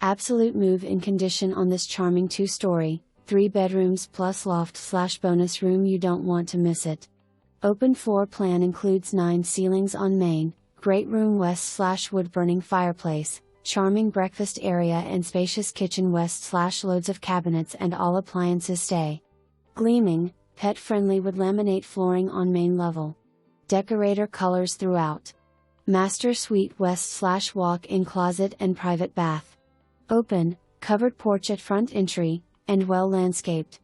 Absolute move-in condition on this charming 2-story, 3 bedrooms plus loft/bonus room. You don't want to miss it. Open floor plan includes 9 ceilings on main, great room west/wood-burning fireplace, charming breakfast area and spacious kitchen west/loads of cabinets and all appliances stay. Gleaming, pet-friendly wood laminate flooring on main level. Decorator colors throughout. Master suite west/walk-in closet and private bath. Open, covered porch at front entry, and well landscaped.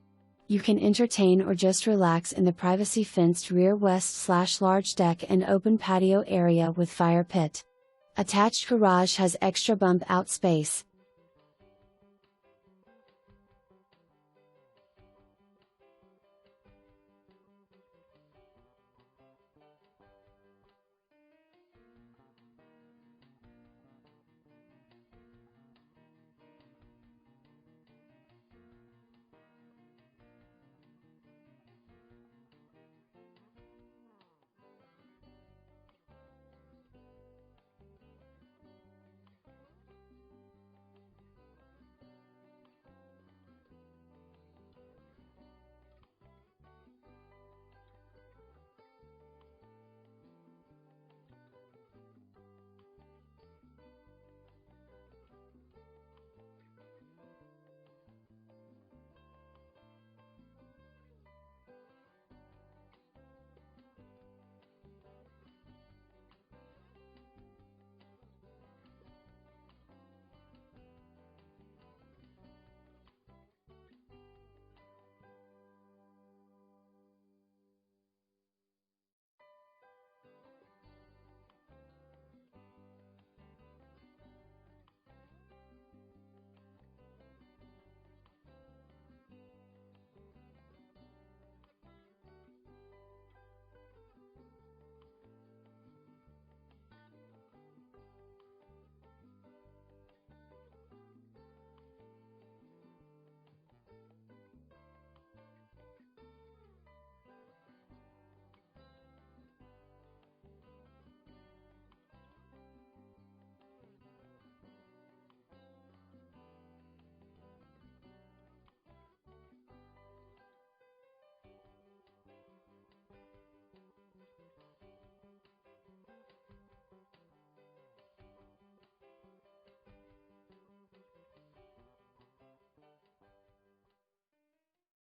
You can entertain or just relax in the privacy fenced rear west/large deck and open patio area with fire pit. Attached garage has extra bump out space,